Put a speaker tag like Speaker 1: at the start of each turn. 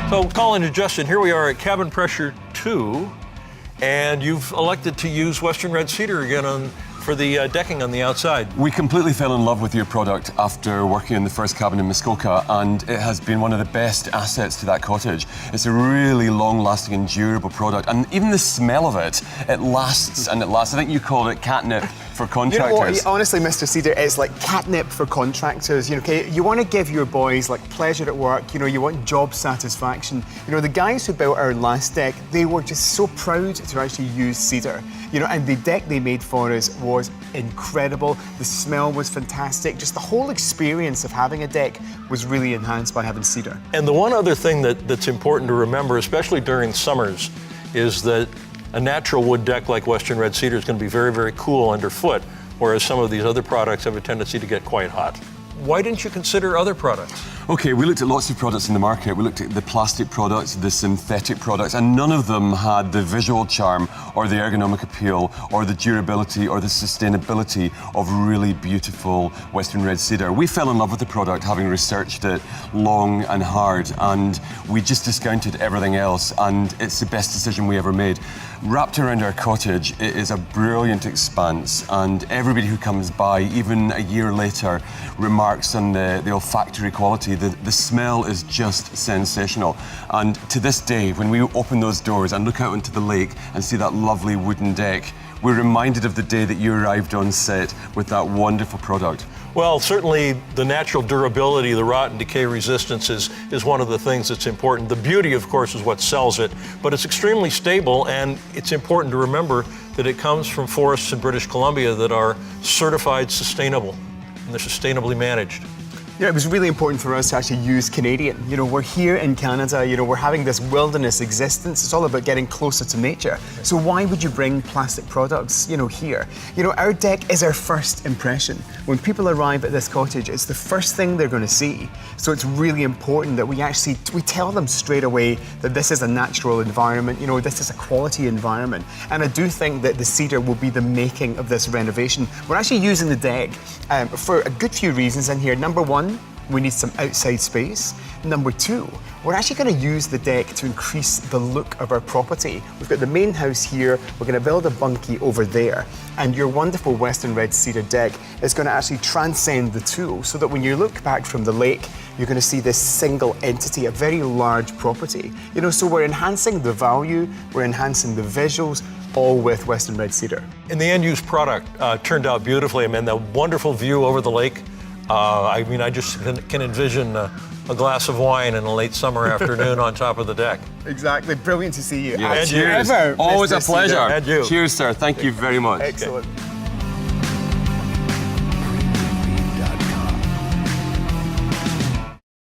Speaker 1: So, Colin and Justin, here we are at Cabin Pressure 2, and you've elected to use Western Red Cedar again for the decking on the outside.
Speaker 2: We completely fell in love with your product after working in the first cabin in Muskoka, and it has been one of the best assets to that cottage. It's a really long-lasting and durable product, and even the smell of it, it lasts and it lasts. I think you called it CATNIP for contractors.
Speaker 3: You know what, honestly, Mr. Cedar, it's like catnip for contractors. You know, okay, you want to give your boys like pleasure at work. You know, you want job satisfaction. You know, the guys who built our last deck, they were just so proud to actually use cedar. You know, and the deck they made for us was incredible. The smell was fantastic. Just the whole experience of having a deck was really enhanced by having cedar.
Speaker 1: And the one other thing that's important to remember, especially during summers, is that a natural wood deck like Western Red Cedar is going to be very, very cool underfoot, whereas some of these other products have a tendency to get quite hot. Why didn't you consider other products?
Speaker 2: Okay, we looked at lots of products in the market. We looked at the plastic products, the synthetic products, and none of them had the visual charm or the ergonomic appeal or the durability or the sustainability of really beautiful Western Red Cedar. We fell in love with the product having researched it long and hard, and we just discounted everything else, and it's the best decision we ever made. Wrapped around our cottage, it is a brilliant expanse, and everybody who comes by, even a year later, remarks on the olfactory quality. The smell is just sensational. And to this day, when we open those doors and look out into the lake and see that lovely wooden deck, we're reminded of the day that you arrived on set with that wonderful product.
Speaker 1: Well, certainly the natural durability, the rot and decay resistance is one of the things that's important. The beauty, of course, is what sells it, but it's extremely stable, and it's important to remember that it comes from forests in British Columbia that are certified sustainable, and they're sustainably managed.
Speaker 3: Yeah, it was really important for us to actually use Canadian. You know, we're here in Canada, you know, we're having this wilderness existence. It's all about getting closer to nature. So why would you bring plastic products, you know, here? You know, our deck is our first impression. When people arrive at this cottage, it's the first thing they're going to see. So it's really important that we tell them straight away that this is a natural environment, you know, this is a quality environment. And I do think that the cedar will be the making of this renovation. We're actually using the deck for a good few reasons in here. Number one, we need some outside space. Number two, we're actually going to use the deck to increase the look of our property. We've got the main house here, we're going to build a bunkie over there, and your wonderful Western Red Cedar deck is going to actually transcend the two, so that when you look back from the lake, you're going to see this single entity, a very large property. You know, so we're enhancing the value, we're enhancing the visuals, all with Western Red Cedar.
Speaker 1: And the end-use product turned out beautifully. I mean, the wonderful view over the lake. I mean, I just can envision a glass of wine in a late summer afternoon on top of the deck.
Speaker 3: Exactly. Brilliant to see you.
Speaker 2: Yeah.
Speaker 1: Cheers.
Speaker 2: Always a pleasure.
Speaker 1: And you.
Speaker 2: Cheers, sir. Thank you very much.
Speaker 3: Excellent.